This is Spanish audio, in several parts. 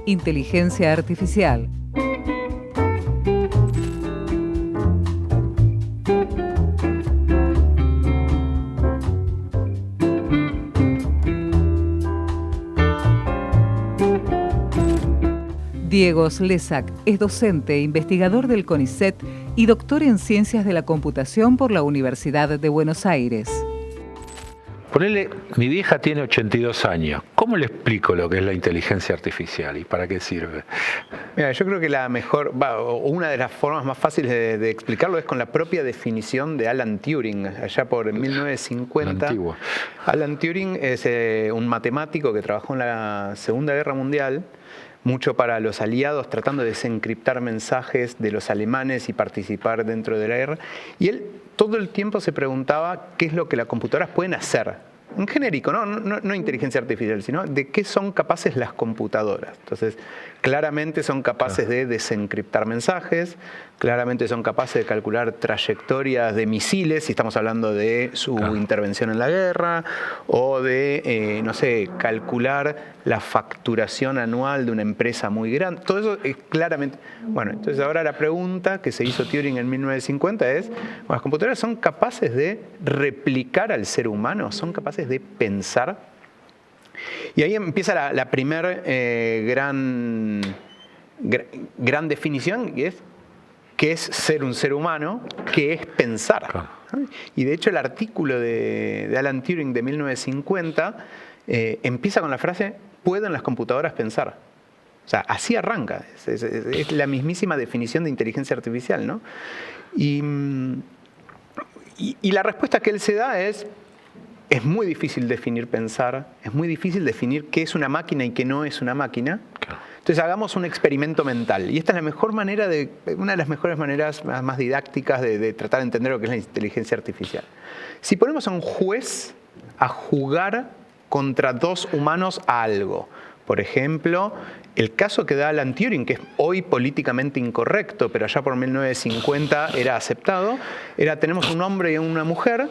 Inteligencia artificial. Diego Slezak es docente, investigador del CONICET y doctor en Ciencias de la Computación por la Universidad de Buenos Aires. Ponele, mi vieja tiene 82 años. ¿Cómo le explico lo que es la inteligencia artificial y para qué sirve? Mira, yo creo que la mejor, una de las formas más fáciles de explicarlo es con la propia definición de Alan Turing, allá por 1950. Antiguo. Alan Turing es un matemático que trabajó en la Segunda Guerra Mundial, mucho para los aliados, tratando de desencriptar mensajes de los alemanes y participar dentro de la guerra. Y él todo el tiempo se preguntaba qué es lo que las computadoras pueden hacer. En genérico, no inteligencia artificial, sino de qué son capaces las computadoras. Entonces, claramente son capaces de desencriptar mensajes, claramente son capaces de calcular trayectorias de misiles, si estamos hablando de su intervención en la guerra, o de, no sé, calcular la facturación anual de una empresa muy grande. Todo eso es claramente... Bueno, entonces ahora la pregunta que se hizo Turing en 1950 es, bueno, ¿las computadoras son capaces de replicar al ser humano? ¿Son capaces de pensar? Y ahí empieza la primera gran definición, y es qué es ser un ser humano, qué es pensar. Y de hecho el artículo de Alan Turing de 1950 empieza con la frase, ¿pueden las computadoras pensar? O sea, así arranca. Es la mismísima definición de inteligencia artificial, ¿no? Y la respuesta que él se da es muy difícil definir pensar, es muy difícil definir qué es una máquina y qué no es una máquina. Entonces hagamos un experimento mental. Y esta es una de las mejores maneras más didácticas de tratar de entender lo que es la inteligencia artificial. Si ponemos a un juez a jugar contra dos humanos a algo, por ejemplo, el caso que da Alan Turing, que es hoy políticamente incorrecto, pero allá por 1950 era aceptado, tenemos un hombre y una mujer,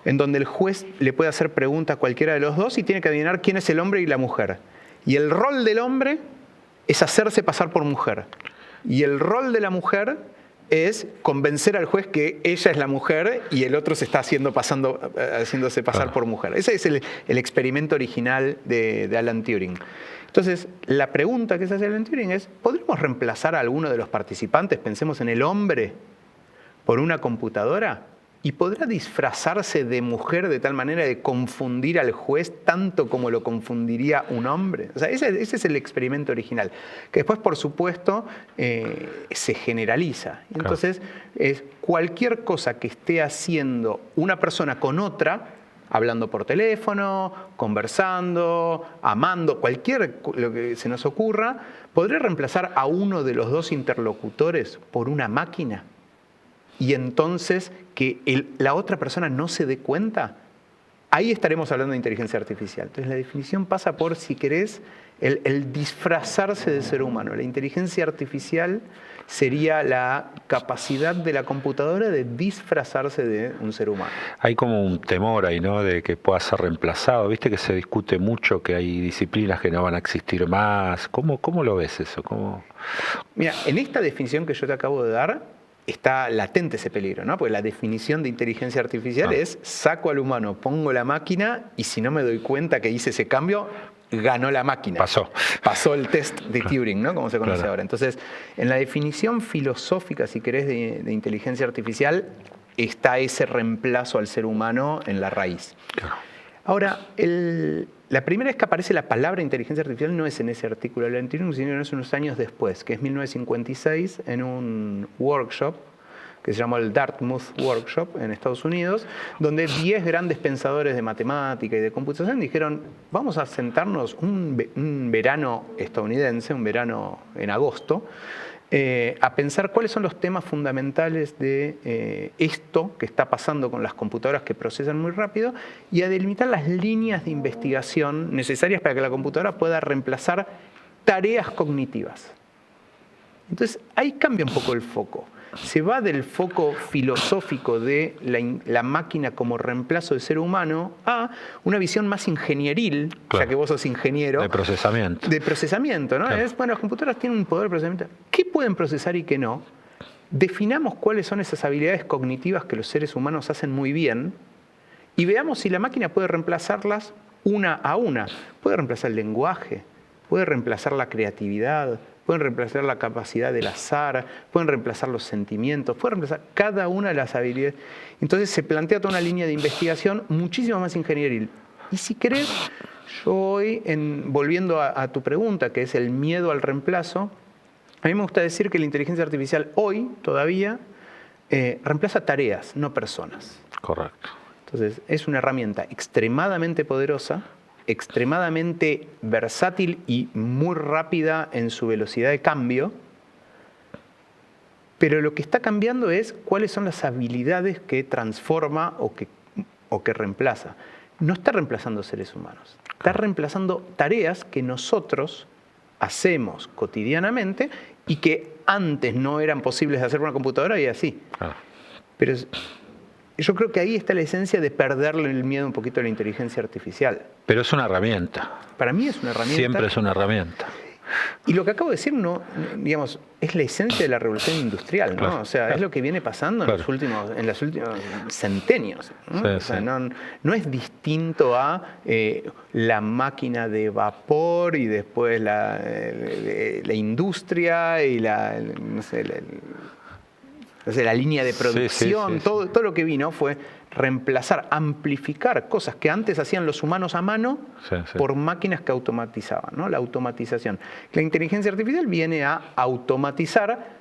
en donde el juez le puede hacer preguntas a cualquiera de los dos y tiene que adivinar quién es el hombre y la mujer. Y el rol del hombre es hacerse pasar por mujer. Y el rol de la mujer es convencer al juez que ella es la mujer y el otro se está haciéndose pasar por mujer. Ese es el experimento original de Alan Turing. Entonces, la pregunta que se hace Alan Turing es, ¿podremos reemplazar a alguno de los participantes? Pensemos en el hombre por una computadora. ¿Y podrá disfrazarse de mujer de tal manera de confundir al juez tanto como lo confundiría un hombre? O sea, ese es el experimento original, que después, por supuesto, se generaliza. Entonces, es cualquier cosa que esté haciendo una persona con otra, hablando por teléfono, conversando, amando, lo que se nos ocurra, ¿podría reemplazar a uno de los dos interlocutores por una máquina? Y entonces que la otra persona no se dé cuenta, ahí estaremos hablando de inteligencia artificial. Entonces la definición pasa por, si querés, el disfrazarse de ser humano. La inteligencia artificial sería la capacidad de la computadora de disfrazarse de un ser humano. Hay como un temor ahí, ¿no?, de que pueda ser reemplazado. Viste que se discute mucho que hay disciplinas que no van a existir más. ¿Cómo lo ves eso? Mira, en esta definición que yo te acabo de dar, está latente ese peligro, ¿no? Porque la definición de inteligencia artificial es saco al humano, pongo la máquina y si no me doy cuenta que hice ese cambio, ganó la máquina. Pasó el test de Turing, ¿no? Como se conoce ahora. Entonces, en la definición filosófica, si querés, de inteligencia artificial, está ese reemplazo al ser humano en la raíz. Ahora, la primera vez que aparece la palabra inteligencia artificial no es en ese artículo de Alan Turing, sino es unos años después, que es 1956, en un workshop que se llamó el Dartmouth Workshop en Estados Unidos, donde 10 grandes pensadores de matemática y de computación dijeron, vamos a sentarnos un verano estadounidense, un verano en agosto, a pensar cuáles son los temas fundamentales de esto que está pasando con las computadoras que procesan muy rápido y a delimitar las líneas de investigación necesarias para que la computadora pueda reemplazar tareas cognitivas. Entonces ahí cambia un poco el foco. Se va del foco filosófico de la máquina como reemplazo del ser humano a una visión más ingenieril, claro, ya que vos sos ingeniero. De procesamiento. De procesamiento, ¿no? Claro. Bueno, las computadoras tienen un poder de procesamiento. ¿Qué pueden procesar y qué no? Definamos cuáles son esas habilidades cognitivas que los seres humanos hacen muy bien y veamos si la máquina puede reemplazarlas una a una. Puede reemplazar el lenguaje, puede reemplazar la creatividad, pueden reemplazar la capacidad del azar, pueden reemplazar los sentimientos, pueden reemplazar cada una de las habilidades. Entonces se plantea toda una línea de investigación muchísimo más ingenieril. Y si querés, yo hoy, volviendo a tu pregunta, que es el miedo al reemplazo, a mí me gusta decir que la inteligencia artificial hoy todavía reemplaza tareas, no personas. Correcto. Entonces es una herramienta extremadamente poderosa, extremadamente versátil y muy rápida en su velocidad de cambio, pero lo que está cambiando es cuáles son las habilidades que transforma o que reemplaza. No está reemplazando seres humanos, está reemplazando tareas que nosotros hacemos cotidianamente y que antes no eran posibles de hacer por una computadora y así. Pero yo creo que ahí está la esencia de perderle el miedo un poquito a la inteligencia artificial. Pero es una herramienta. Para mí es una herramienta. Siempre es una herramienta. Y lo que acabo de decir, digamos, es la esencia de la revolución industrial, ¿no? Claro, O sea, claro. es lo que viene pasando Claro. en los últimos centenios, ¿no? Sí, O sea, sí. no es distinto a la máquina de vapor y después la industria y la línea de producción. Sí. Todo lo que vino fue reemplazar, amplificar cosas que antes hacían los humanos a mano Sí. por máquinas que automatizaban, ¿no? La automatización. La inteligencia artificial viene a automatizar,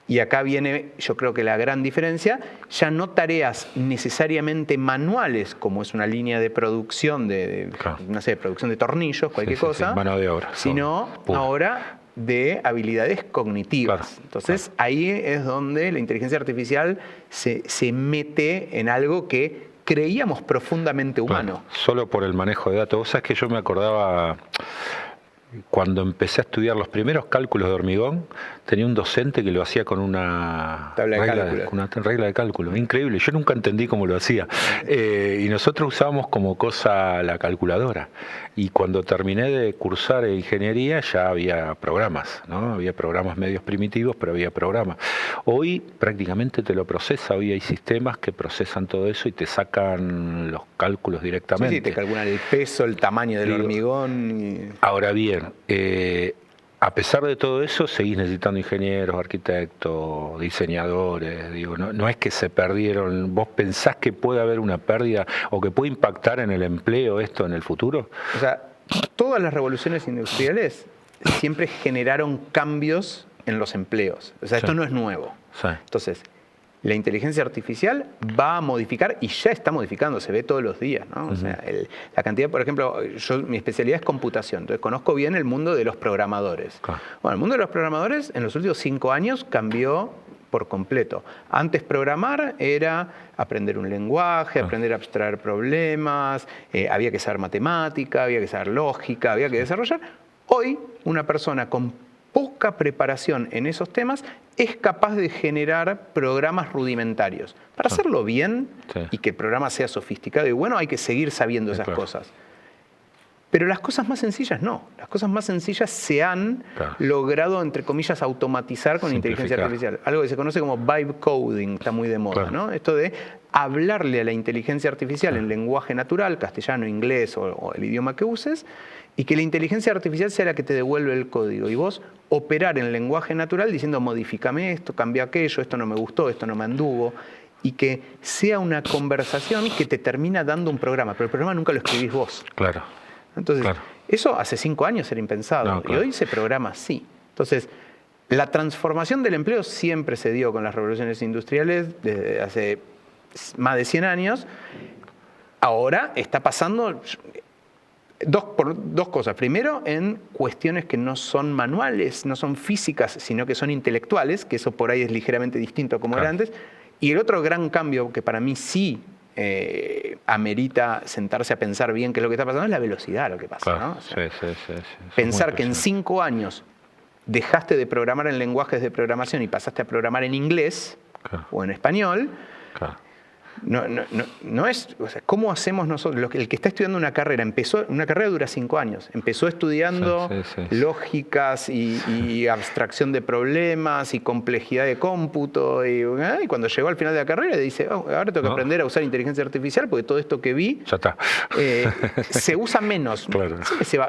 y acá viene, yo creo que la gran diferencia, ya no tareas necesariamente manuales, como es una línea de producción Claro. no sé, producción de tornillos, cualquier Sí, cosa, mano de obra. sino Pura. ahora de habilidades cognitivas. Claro, Entonces ahí es donde la inteligencia artificial se mete en algo que creíamos profundamente humano. Claro, solo por el manejo de datos. Vos sabés que yo me acordaba cuando empecé a estudiar los primeros cálculos de hormigón, tenía un docente que lo hacía con una regla de cálculo. Increíble, yo nunca entendí cómo lo hacía. Y nosotros usábamos como cosa la calculadora. Y cuando terminé de cursar ingeniería ya había programas, ¿no? Había programas medios primitivos, pero había programas. Hoy prácticamente te lo procesa. Hoy hay sistemas que procesan todo eso y te sacan los cálculos directamente. Sí, te calculan el peso, el tamaño del hormigón. Ahora bien, a pesar de todo eso, seguís necesitando ingenieros, arquitectos, diseñadores. Digo, no es que se perdieron. ¿Vos pensás que puede haber una pérdida o que puede impactar en el empleo esto en el futuro? O sea, todas las revoluciones industriales siempre generaron cambios en los empleos. O sea, esto no es nuevo. Sí. Entonces, la inteligencia artificial va a modificar y ya está modificando, se ve todos los días, ¿no? O sea, la cantidad, por ejemplo, mi especialidad es computación, entonces conozco bien el mundo de los programadores. Claro. Bueno, el mundo de los programadores en los últimos 5 años cambió por completo. Antes programar era aprender un lenguaje, aprender a abstraer problemas, había que saber matemática, había que saber lógica, había que desarrollar. Hoy, una persona con poca preparación en esos temas es capaz de generar programas rudimentarios. Para hacerlo bien y que el programa sea sofisticado y bueno, hay que seguir sabiendo esas cosas. Pero las cosas más sencillas no. Las cosas más sencillas se han logrado, entre comillas, automatizar con inteligencia artificial. Algo que se conoce como vibe coding, está muy de moda, ¿no? Esto de hablarle a la inteligencia artificial en lenguaje natural, castellano, inglés o el idioma que uses, y que la inteligencia artificial sea la que te devuelve el código. Y vos operar en lenguaje natural diciendo, modifícame esto, cambia aquello, esto no me gustó, esto no me anduvo. Y que sea una conversación que te termina dando un programa. Pero el programa nunca lo escribís vos. Claro. Entonces, eso hace 5 años era impensado. Y hoy se programa así. Entonces, la transformación del empleo siempre se dio con las revoluciones industriales desde hace más de 100 años. Ahora está pasando por dos cosas. Primero, en cuestiones que no son manuales, no son físicas, sino que son intelectuales, que eso por ahí es ligeramente distinto a como era antes. Y el otro gran cambio que para mí sí amerita sentarse a pensar bien qué es lo que está pasando es la velocidad de lo que pasa, ¿no? O sea, pensar que en 5 años dejaste de programar en lenguajes de programación y pasaste a programar en inglés o en español, no es, o sea, ¿cómo hacemos nosotros? El que está estudiando una carrera, una carrera dura 5 años, empezó estudiando lógicas y abstracción de problemas y complejidad de cómputo, y cuando llegó al final de la carrera dice, ahora tengo que aprender a usar inteligencia artificial porque todo esto que vi ya está. Se usa menos. Claro.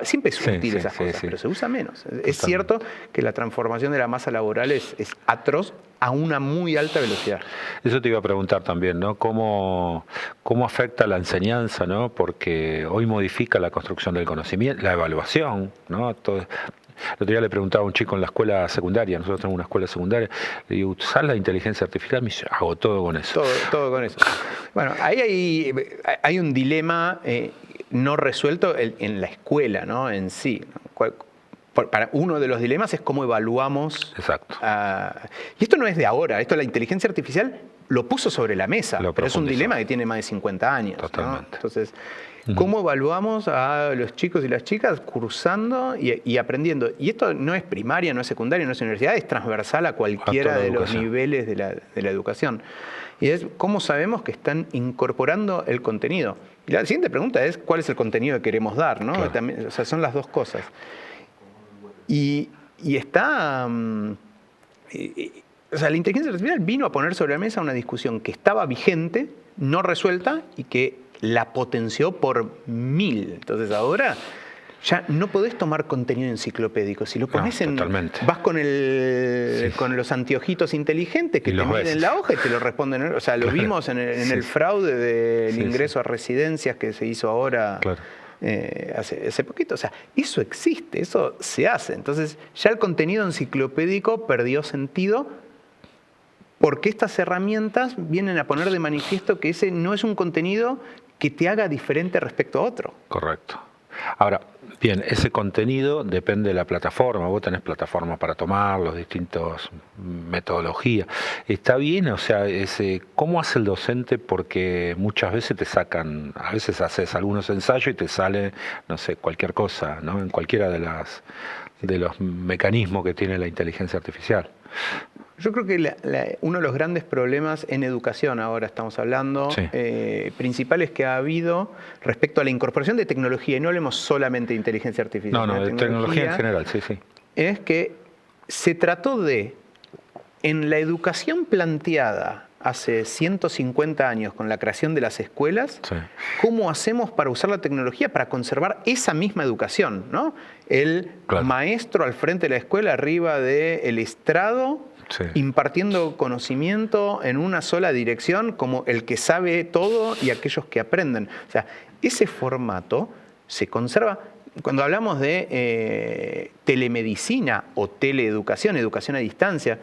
Siempre es útil esas cosas, pero se usa menos. Es cierto que la transformación de la masa laboral es atroz a una muy alta velocidad. Eso te iba a preguntar también, ¿no? ¿Cómo afecta la enseñanza, ¿no? Porque hoy modifica la construcción del conocimiento, la evaluación, ¿no? Todo. El otro día le preguntaba a un chico en la escuela secundaria, nosotros tenemos una escuela secundaria, le digo, ¿usás la inteligencia artificial? Me dice, hago todo con eso. Todo con eso. Bueno, ahí hay un dilema no resuelto en la escuela, ¿no? En sí, ¿no? Para uno de los dilemas es cómo evaluamos. Exacto. Y esto no es de ahora, esto la inteligencia artificial lo puso sobre la mesa, pero es un dilema que tiene más de 50 años. Totalmente. ¿no? Entonces, ¿cómo evaluamos a los chicos y las chicas cursando y aprendiendo? Y esto no es primaria, no es secundaria, no es universidad, es transversal a cualquiera de los niveles de la educación. Y es cómo sabemos que están incorporando el contenido. Y la siguiente pregunta es, ¿cuál es el contenido que queremos dar? ¿no? Claro. También, o sea, son las dos cosas. Y está... o sea, la inteligencia artificial vino a poner sobre la mesa una discusión que estaba vigente, no resuelta, y que la potenció por 1000. Entonces ahora ya no podés tomar contenido enciclopédico. Si lo pones totalmente. vas con los anteojitos inteligentes que te miden la hoja y te lo responden. O sea, lo vimos en el fraude del ingreso a residencias que se hizo ahora. Claro. Hace poquito, o sea, eso existe, eso se hace. Entonces ya el contenido enciclopédico perdió sentido porque estas herramientas vienen a poner de manifiesto que ese no es un contenido que te haga diferente respecto a otro. Correcto. Ahora, bien, ese contenido depende de la plataforma. Vos tenés plataformas para tomar, los distintos metodologías. ¿Está bien? O sea, ¿cómo hace el docente? Porque muchas veces te sacan, a veces haces algunos ensayos y te sale, no sé, cualquier cosa, ¿no? En cualquiera de los mecanismos que tiene la inteligencia artificial. Yo creo que uno de los grandes problemas en educación, ahora estamos hablando, principales que ha habido respecto a la incorporación de tecnología, y no hablemos solamente de inteligencia artificial. No, de tecnología en general, sí. Es que se trató de, en la educación planteada hace 150 años con la creación de las escuelas, ¿cómo hacemos para usar la tecnología para conservar esa misma educación? ¿no? El maestro al frente de la escuela, arriba del estrado, impartiendo conocimiento en una sola dirección, como el que sabe todo y aquellos que aprenden. O sea, ese formato se conserva. Cuando hablamos de telemedicina o teleeducación, educación a distancia,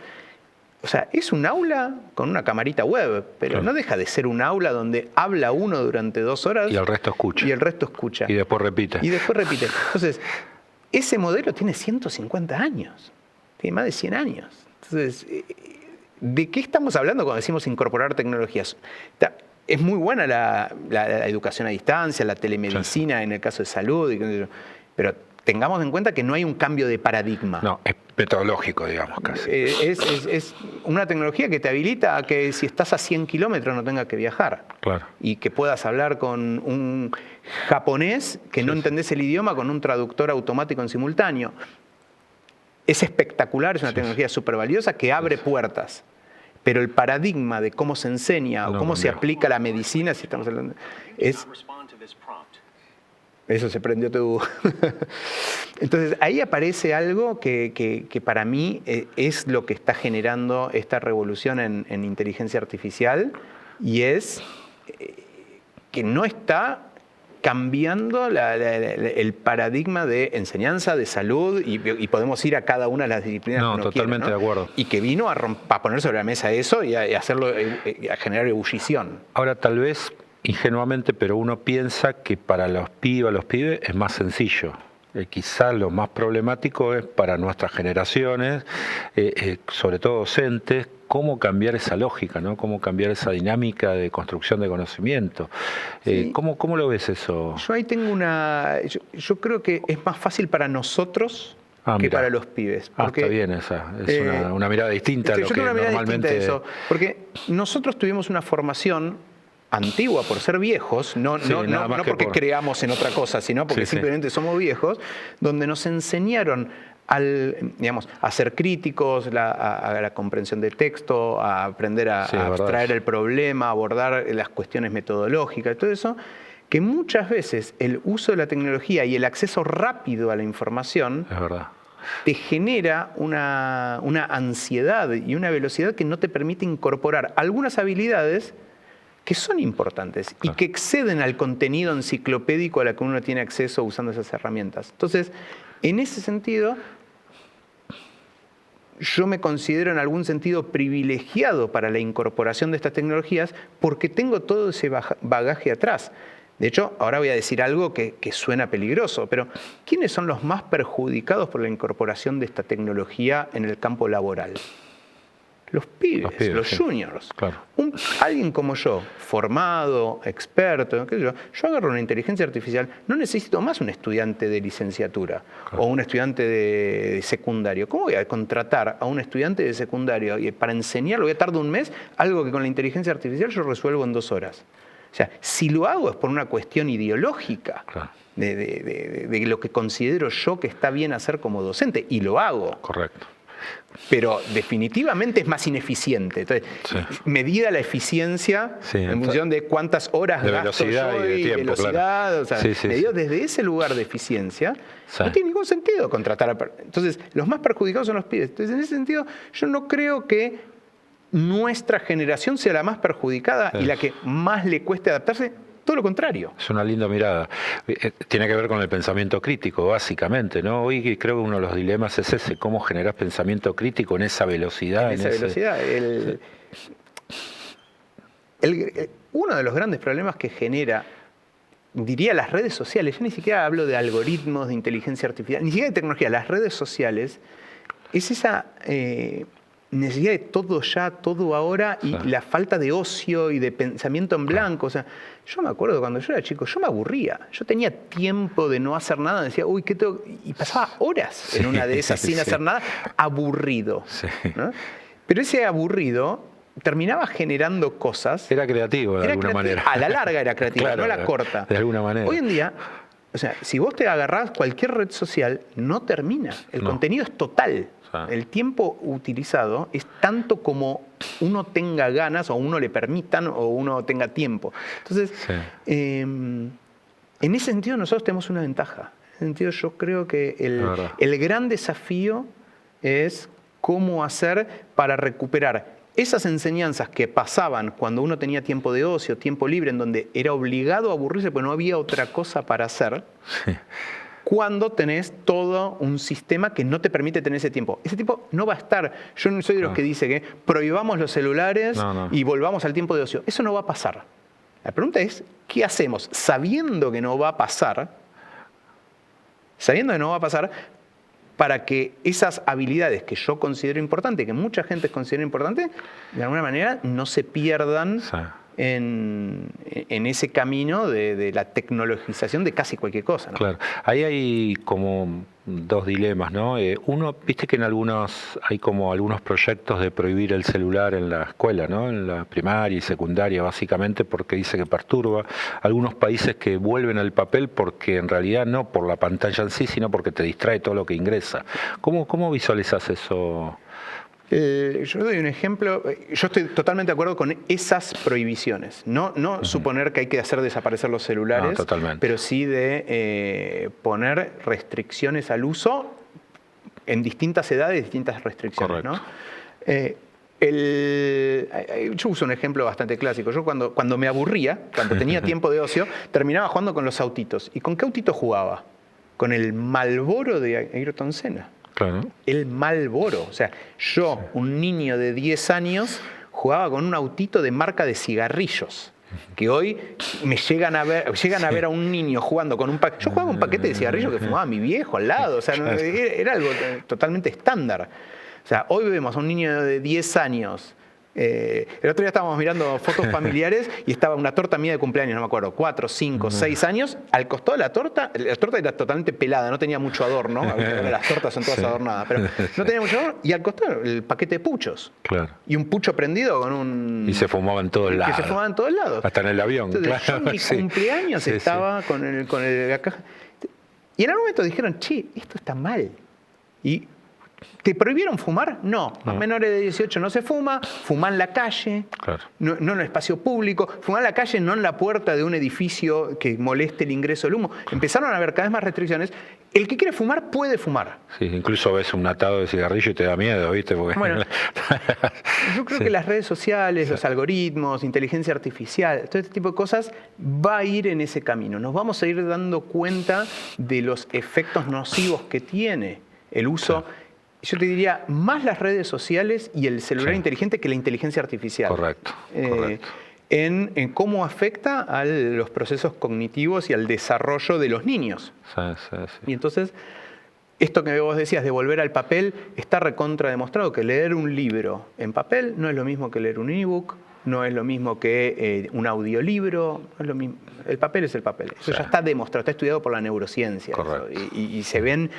o sea, es un aula con una camarita web, pero no deja de ser un aula donde habla uno durante 2 horas. Y el resto escucha. Y después repite. Entonces, ese modelo tiene 150 años, tiene más de 100 años. Entonces, ¿de qué estamos hablando cuando decimos incorporar tecnologías? Es muy buena la educación a distancia, la telemedicina en el caso de salud, pero tengamos en cuenta que no hay un cambio de paradigma. No, es metodológico, digamos, casi. Es una tecnología que te habilita a que si estás a 100 kilómetros no tengas que viajar. Claro. Y que puedas hablar con un japonés que no entendés el idioma con un traductor automático en simultáneo. Es espectacular, es una tecnología súper valiosa que abre puertas. Pero el paradigma de cómo se enseña o cómo se aplica la medicina, si estamos hablando, Eso se prendió tu... Entonces, ahí aparece algo que para mí es lo que está generando esta revolución en inteligencia artificial, y es que no está cambiando el paradigma de enseñanza, de salud, y podemos ir a cada una de las disciplinas que uno totalmente quiere, ¿no? De acuerdo. Y que vino a poner sobre la mesa eso y a hacerlo, a generar ebullición. Ahora, tal vez ingenuamente, pero uno piensa que para los pibes es más sencillo. Quizá lo más problemático es para nuestras generaciones, sobre todo docentes, cómo cambiar esa lógica, ¿no? Cómo cambiar esa dinámica de construcción de conocimiento. ¿Cómo lo ves eso? Yo ahí tengo yo creo que es más fácil para nosotros que para los pibes. Porque, está bien esa. Es una mirada distinta a lo que normalmente... Eso, porque nosotros tuvimos una formación antigua por ser viejos, no porque creamos en otra cosa, sino porque simplemente somos viejos, donde nos enseñaron a ser críticos, a la comprensión de texto, a aprender a abstraer el problema, a abordar las cuestiones metodológicas, todo eso, que muchas veces el uso de la tecnología y el acceso rápido a la información te genera una ansiedad y una velocidad que no te permite incorporar algunas habilidades que son importantes y que exceden al contenido enciclopédico a la que uno tiene acceso usando esas herramientas. Entonces, en ese sentido, yo me considero en algún sentido privilegiado para la incorporación de estas tecnologías porque tengo todo ese bagaje atrás. De hecho, ahora voy a decir algo que suena peligroso, pero ¿quiénes son los más perjudicados por la incorporación de esta tecnología en el campo laboral? Los pibes, los juniors. Claro. Alguien como yo, formado, experto, yo agarro una inteligencia artificial, no necesito más un estudiante de licenciatura o un estudiante de secundario. ¿Cómo voy a contratar a un estudiante de secundario y para enseñarlo voy a tardar un mes algo que con la inteligencia artificial yo resuelvo en 2 horas? O sea, si lo hago es por una cuestión ideológica de lo que considero yo que está bien hacer como docente, y lo hago. Correcto. Pero definitivamente es más ineficiente. Entonces, medida la eficiencia en función de cuántas horas de gasto velocidad yo y de tiempo, velocidad, o sea, medido desde ese lugar de eficiencia, no tiene ningún sentido contratar a... Entonces, los más perjudicados son los pibes. Entonces, en ese sentido, yo no creo que nuestra generación sea la más perjudicada y la que más le cueste adaptarse. Todo lo contrario. Es una linda mirada. Tiene que ver con el pensamiento crítico, básicamente, ¿no? Hoy creo que uno de los dilemas es ese, cómo generar pensamiento crítico en esa velocidad. En esa velocidad. Uno de los grandes problemas que genera, diría, las redes sociales, yo ni siquiera hablo de algoritmos, de inteligencia artificial, ni siquiera de tecnología, las redes sociales, es esa... necesidad de todo ya, todo ahora, y la falta de ocio y de pensamiento en blanco. O sea, yo me acuerdo cuando yo era chico, yo me aburría. Yo tenía tiempo de no hacer nada, decía, uy, ¿qué tengo? Y pasaba horas en una de esas sin hacer nada, aburrido. ¿No? Pero ese aburrido terminaba generando cosas. Era creativo de alguna manera. A la larga era creativo, no a la corta. De alguna manera. Hoy en día, o sea, si vos te agarrás cualquier red social, no termina. El contenido es total. El tiempo utilizado es tanto como uno tenga ganas o uno le permitan o uno tenga tiempo. Entonces, en ese sentido nosotros tenemos una ventaja. En ese sentido yo creo que el gran desafío es cómo hacer para recuperar esas enseñanzas que pasaban cuando uno tenía tiempo de ocio, tiempo libre, en donde era obligado a aburrirse porque no había otra cosa para hacer. Cuando tenés todo un sistema que no te permite tener ese tiempo. Ese tiempo no va a estar. Yo no soy de los que dice que prohibamos los celulares y volvamos al tiempo de ocio. Eso no va a pasar. La pregunta es, ¿qué hacemos sabiendo que no va a pasar? Sabiendo que no va a pasar, para que esas habilidades que yo considero importantes, que mucha gente considera importantes, de alguna manera no se pierdan en ese camino de la tecnologización de casi cualquier cosa, ¿no? Claro. Ahí hay como 2 dilemas, ¿no? Uno, viste que en hay como algunos proyectos de prohibir el celular en la escuela, ¿no? En la primaria y secundaria, básicamente porque dice que perturba. Algunos países que vuelven al papel porque en realidad no por la pantalla en sí, sino porque te distrae todo lo que ingresa. ¿Cómo visualizas eso? Yo doy un ejemplo. Yo estoy totalmente de acuerdo con esas prohibiciones. No suponer que hay que hacer desaparecer los celulares, pero sí de poner restricciones al uso en distintas edades, distintas restricciones. ¿No? Yo uso un ejemplo bastante clásico. Yo cuando me aburría, cuando tenía tiempo de ocio, terminaba jugando con los autitos. ¿Y con qué autito jugaba? Con el Marlboro de Ayrton Senna. Claro. El Marlboro. O sea, yo, un niño de 10 años, jugaba con un autito de marca de cigarrillos. Que hoy me llegan a ver a un niño jugando con un paquete. Yo jugaba con un paquete de cigarrillos que fumaba mi viejo al lado. O sea, era algo totalmente estándar. O sea, hoy vemos a un niño de 10 años El otro día estábamos mirando fotos familiares y estaba una torta mía de cumpleaños, no me acuerdo, 4, 5, 6 años. Al costado de la torta era totalmente pelada, no tenía mucho adorno. Ahora las tortas son todas adornadas, pero no tenía mucho adorno. Y al costado el paquete de puchos. Claro. Y un pucho prendido con un... Y se fumaba en todos lados. Que se fumaba en todos lados. Hasta en el avión. Entonces, claro. yo en mi cumpleaños estaba con la caja. Y en algún momento dijeron, che, esto está mal. Y ¿te prohibieron fumar? No. A menores de 18 no se fuma. Fumar en la calle, claro. no en el espacio público. Fumar en la calle, no en la puerta de un edificio que moleste el ingreso del humo. Empezaron a haber cada vez más restricciones. El que quiere fumar puede fumar. Sí, incluso ves un atado de cigarrillo y te da miedo, ¿viste? Porque... Bueno, yo creo que las redes sociales, los algoritmos, inteligencia artificial, todo este tipo de cosas va a ir en ese camino. Nos vamos a ir dando cuenta de los efectos nocivos que tiene el uso. Yo te diría, más las redes sociales y el celular inteligente que la inteligencia artificial. Correcto. En cómo afecta a los procesos cognitivos y al desarrollo de los niños. Sí. Y entonces, esto que vos decías de volver al papel, está recontra demostrado que leer un libro en papel no es lo mismo que leer un ebook, no es lo mismo que un audiolibro, no es lo mismo. El papel es el papel. Eso ya está demostrado, está estudiado por la neurociencia. Y se ven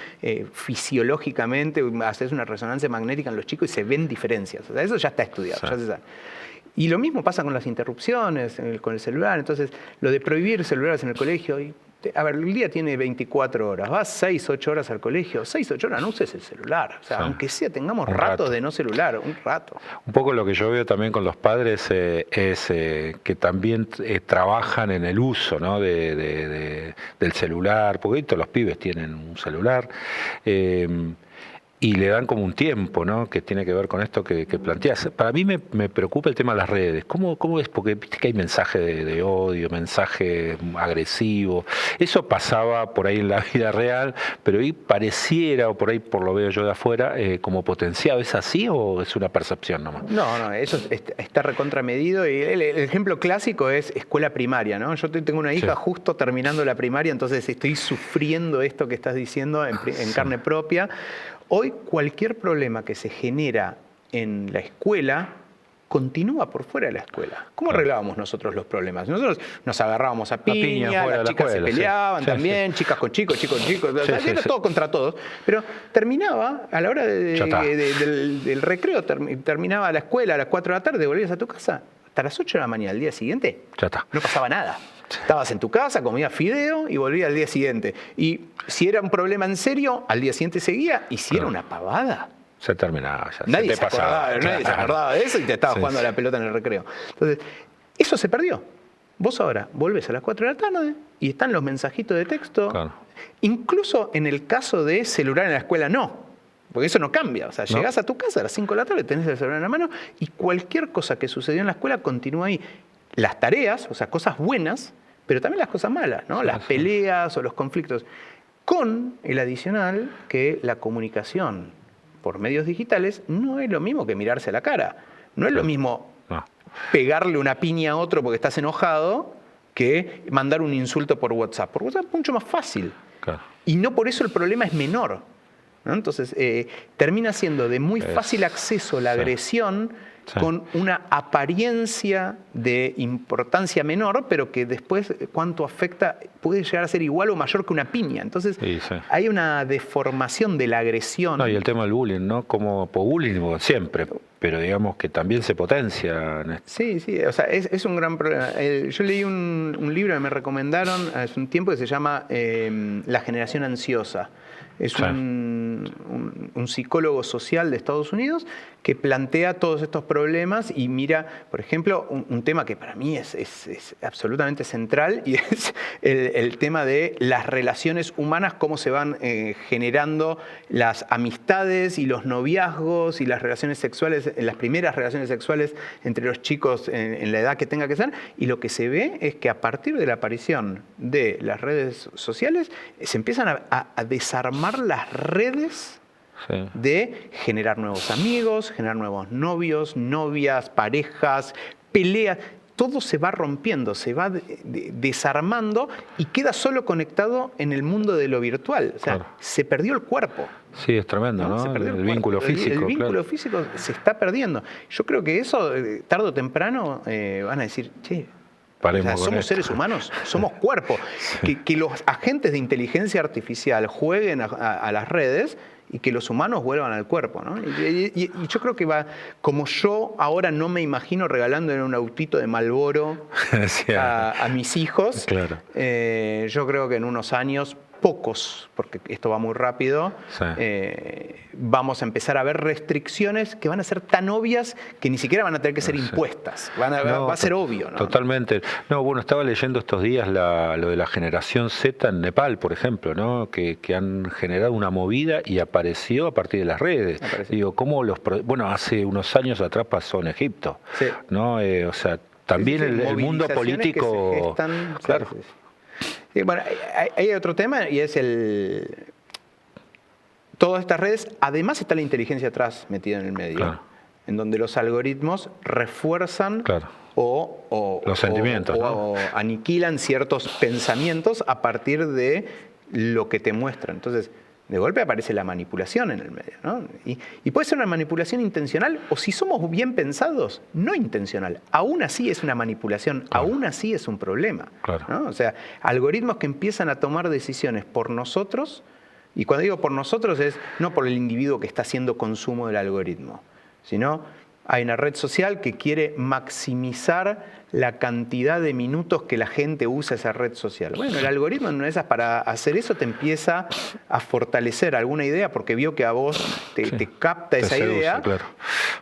fisiológicamente, haces una resonancia magnética en los chicos y se ven diferencias. O sea, eso ya está estudiado. Ya se sabe. Y lo mismo pasa con las interrupciones, con el celular. Entonces, lo de prohibir celulares en el colegio... A ver, el día tiene 24 horas. Vas 6, 8 horas al colegio. 6, 8 horas no uses el celular. O sea, aunque sea, tengamos ratos de no celular, un rato. Un poco lo que yo veo también con los padres es que también trabajan en el uso, ¿no? del celular, porque todos los pibes tienen un celular. Y le dan como un tiempo, ¿no? Que tiene que ver con esto que planteas. Para mí me preocupa el tema de las redes. ¿Cómo es? Porque viste que hay mensaje de odio, mensaje agresivo. Eso pasaba por ahí en la vida real, pero ahí pareciera, o por ahí por lo veo yo de afuera, como potenciado. ¿Es así o es una percepción nomás? No, eso está recontramedido. Y el ejemplo clásico es escuela primaria, ¿no? Yo tengo una hija justo terminando la primaria, entonces estoy sufriendo esto que estás diciendo en carne propia. Hoy cualquier problema que se genera en la escuela continúa por fuera de la escuela. ¿Cómo arreglábamos nosotros los problemas? Nosotros nos agarrábamos a piña, las chicas se peleaban también, chicas con chicos, chicos con chicos, era todo contra todos. Pero terminaba, a la hora del recreo, terminaba la escuela a las 4 de la tarde, volvías a tu casa, hasta las 8 de la mañana, al día siguiente, no pasaba nada. Estabas en tu casa, comías fideo y volvías al día siguiente. Y si era un problema en serio, al día siguiente seguía. Y si era una pavada, se terminaba ya. Nadie se acordaba de eso y te estabas jugando a la pelota en el recreo. Entonces, eso se perdió. Vos ahora volvés a las 4 de la tarde y están los mensajitos de texto. Claro. Incluso en el caso de celular en la escuela, no. Porque eso no cambia. O sea, llegás a tu casa a las 5 de la tarde, tenés el celular en la mano y cualquier cosa que sucedió en la escuela continúa ahí. Las tareas, o sea, cosas buenas, pero también las cosas malas, ¿no? Las peleas o los conflictos. Con el adicional que la comunicación por medios digitales no es lo mismo que mirarse a la cara. No es lo mismo pegarle una piña a otro porque estás enojado que mandar un insulto por WhatsApp. Por WhatsApp es mucho más fácil. Claro. Y no por eso el problema es menor, ¿no? Entonces, termina siendo de muy fácil acceso la agresión con una apariencia de importancia menor, pero que después cuánto afecta puede llegar a ser igual o mayor que una piña. Entonces hay una deformación de la agresión. No, y el tema del bullying, ¿no? Como bullying siempre, pero digamos que también se potencia. Sí, o sea, es un gran problema. Yo leí un libro que me recomendaron hace un tiempo que se llama La generación ansiosa. Es un psicólogo social de Estados Unidos que plantea todos estos problemas y mira, por ejemplo, un tema que para mí es absolutamente central y es el tema de las relaciones humanas, cómo se van generando las amistades y los noviazgos y las relaciones sexuales, las primeras relaciones sexuales entre los chicos en la edad que tenga que ser. Y lo que se ve es que a partir de la aparición de las redes sociales se empiezan a desarmar las redes de generar nuevos amigos, generar nuevos novios, novias, parejas, peleas. todo se va rompiendo, se va desarmando y queda solo conectado en el mundo de lo virtual. O sea, se perdió el cuerpo. Sí, es tremendo, ¿no? Se perdió el vínculo físico. El vínculo físico se está perdiendo. Yo creo que eso, tarde o temprano, van a decir, che, somos seres humanos, somos cuerpo. Que los agentes de inteligencia artificial jueguen a las redes y que los humanos vuelvan al cuerpo, ¿no? Y yo creo que va, como yo ahora no me imagino regalándole un autito de Marlboro a mis hijos, yo creo que en unos años, pocos, porque esto va muy rápido, vamos a empezar a ver restricciones que van a ser tan obvias que ni siquiera van a tener que ser impuestas. Va a ser obvio, ¿no? Totalmente. No, bueno, estaba leyendo estos días lo de la generación Z en Nepal, por ejemplo, ¿no? Que han generado una movida y apareció a partir de las redes. Digo, ¿cómo bueno, hace unos años atrás pasó en Egipto, ¿no? O sea, también el mundo político... Que se gestan, claro. Bueno, hay otro tema y es todas estas redes, además está la inteligencia atrás metida en el medio, en donde los algoritmos refuerzan o los sentimientos, o aniquilan ciertos pensamientos a partir de lo que te muestran. Entonces, de golpe aparece la manipulación en el medio, ¿no? Y puede ser una manipulación intencional o, si somos bien pensados, no intencional. Aún así es una manipulación, aún así es un problema, ¿no? O sea, algoritmos que empiezan a tomar decisiones por nosotros, y cuando digo por nosotros es no por el individuo que está haciendo consumo del algoritmo, sino hay una red social que quiere maximizar la cantidad de minutos que la gente usa esa red social. Bueno, el algoritmo en una de esas, para hacer eso, te empieza a fortalecer alguna idea porque vio que a vos te capta esa idea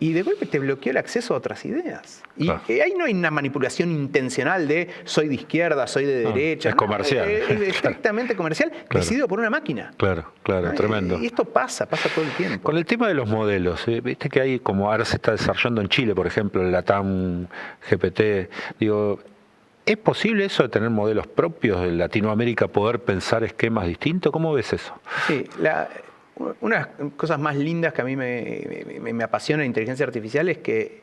y de golpe te bloqueó el acceso a otras ideas. Y ahí no hay una manipulación intencional de soy de izquierda, soy de derecha. Es comercial. Es estrictamente comercial, decidido por una máquina. Claro, tremendo. Y esto pasa todo el tiempo. Con el tema de los modelos, viste que hay, como ahora se está desarrollando en Chile, por ejemplo, el LATAM GPT. Digo, ¿es posible eso de tener modelos propios de Latinoamérica, poder pensar esquemas distintos? ¿Cómo ves eso? Sí, una de las cosas más lindas que a mí me apasiona la inteligencia artificial es que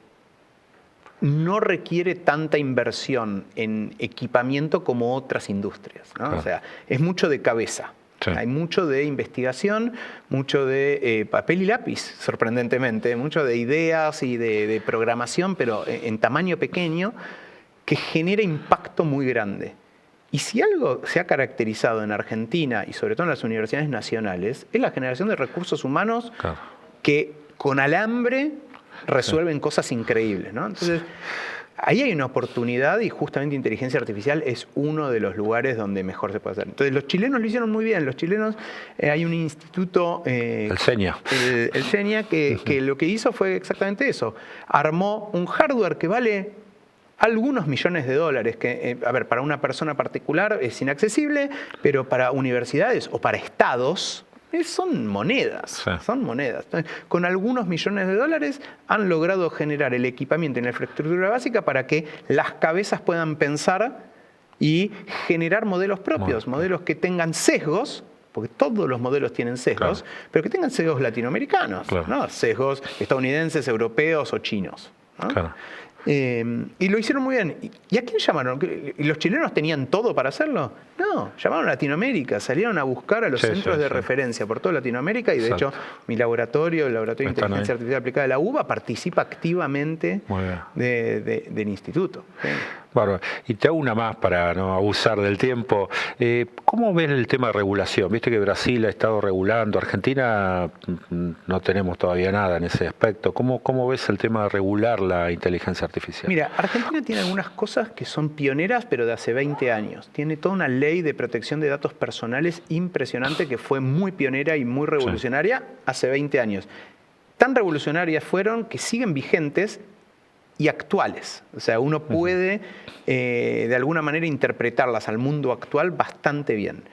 no requiere tanta inversión en equipamiento como otras industrias, ¿no? O sea, es mucho de cabeza. Hay mucho de investigación, mucho de papel y lápiz, sorprendentemente, mucho de ideas y de programación, pero en tamaño pequeño, que genera impacto muy grande. Y si algo se ha caracterizado en Argentina, y sobre todo en las universidades nacionales, es la generación de recursos humanos que con alambre resuelven cosas increíbles, ¿no? Entonces, ahí hay una oportunidad y justamente inteligencia artificial es uno de los lugares donde mejor se puede hacer. Entonces, los chilenos lo hicieron muy bien. Los chilenos, hay un instituto... el CENIA. El CENIA, que lo que hizo fue exactamente eso. Armó un hardware que vale algunos millones de dólares, que, a ver, para una persona particular es inaccesible, pero para universidades o para estados... son monedas, son monedas. Entonces, con algunos millones de dólares han logrado generar el equipamiento y la infraestructura básica para que las cabezas puedan pensar y generar modelos propios, modelos que tengan sesgos, porque todos los modelos tienen sesgos, pero que tengan sesgos latinoamericanos, ¿no? Sesgos estadounidenses, europeos o chinos, ¿no? Y lo hicieron muy bien. ¿Y a quién llamaron? ¿Y los chilenos tenían todo para hacerlo? No, llamaron a Latinoamérica, salieron a buscar a los centros de referencia por toda Latinoamérica y de hecho mi laboratorio, el Laboratorio de Inteligencia Artificial Aplicada de la UBA, participa activamente del instituto. Bárbaro. Y te hago una más para no abusar del tiempo. ¿Cómo ves el tema de regulación? Viste que Brasil ha estado regulando, Argentina no tenemos todavía nada en ese aspecto. ¿Cómo ves el tema de regular la inteligencia artificial? Mira, Argentina tiene algunas cosas que son pioneras, pero de hace 20 años. Tiene toda una ley de protección de datos personales impresionante que fue muy pionera y muy revolucionaria hace 20 años. Tan revolucionarias fueron que siguen vigentes y actuales. O sea, uno puede de alguna manera interpretarlas al mundo actual bastante bien.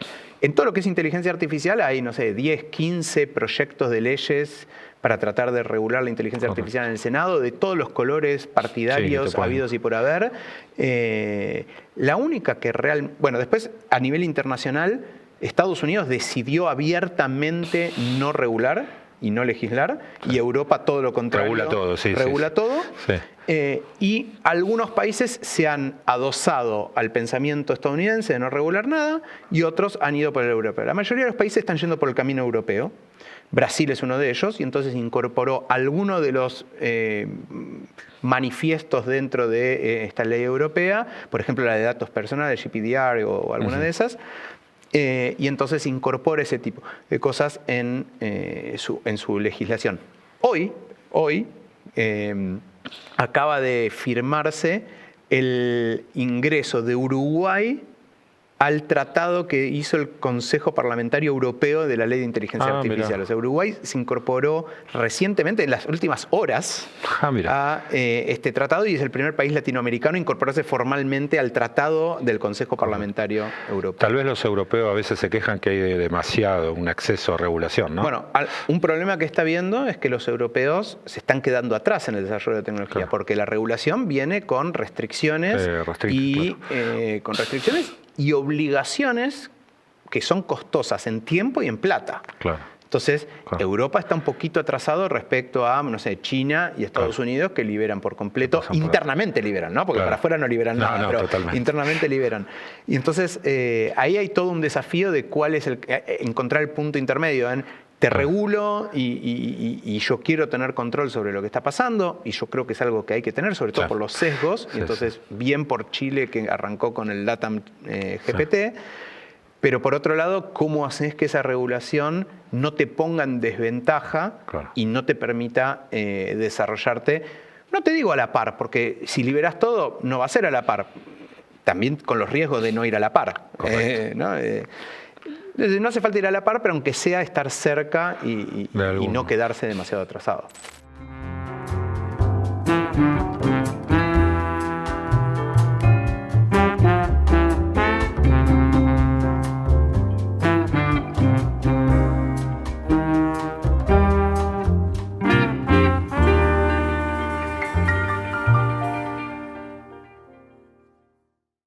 En todo lo que es inteligencia artificial hay, no sé, 10, 15 proyectos de leyes para tratar de regular la inteligencia artificial en el Senado, de todos los colores partidarios habidos y por haber. La única que bueno, después a nivel internacional, Estados Unidos decidió abiertamente no regular. y no legislar, y Europa todo lo contrario. Regula todo, sí. Regula todo. Sí. Y algunos países se han adosado al pensamiento estadounidense de no regular nada y otros han ido por el europeo. La mayoría de los países están yendo por el camino europeo. Brasil es uno de ellos y entonces incorporó alguno de los manifiestos dentro de esta ley europea, por ejemplo la de datos personales, GDPR o alguna de esas, y entonces incorpora ese tipo de cosas en su legislación. Hoy acaba de firmarse el ingreso de Uruguay al tratado que hizo el Consejo Parlamentario Europeo de la Ley de Inteligencia Artificial. Mirá. O sea, Uruguay se incorporó recientemente, en las últimas horas, a este tratado y es el primer país latinoamericano a incorporarse formalmente al tratado del Consejo Parlamentario Europeo. Tal vez los europeos a veces se quejan que hay demasiado, un exceso de regulación, ¿no? Bueno, un problema que está viendo es que los europeos se están quedando atrás en el desarrollo de tecnología, porque la regulación viene con restricciones con restricciones y obligaciones que son costosas en tiempo y en plata. Claro. Entonces, Europa está un poquito atrasado respecto a, no sé, China y Estados Unidos, que liberan por completo, internamente liberan, ¿no? Porque para afuera no liberan nada, pero totalmente. Internamente liberan. Y entonces, ahí hay todo un desafío de cuál es encontrar el punto intermedio en te regulo y yo quiero tener control sobre lo que está pasando y yo creo que es algo que hay que tener, sobre todo por los sesgos, y entonces bien por Chile que arrancó con el LATAM GPT, pero por otro lado, ¿cómo haces que esa regulación no te ponga en desventaja y no te permita desarrollarte? No te digo a la par, porque si liberas todo, no va a ser a la par, también con los riesgos de no ir a la par. No hace falta ir a la par, pero aunque sea estar cerca y no quedarse demasiado atrasado.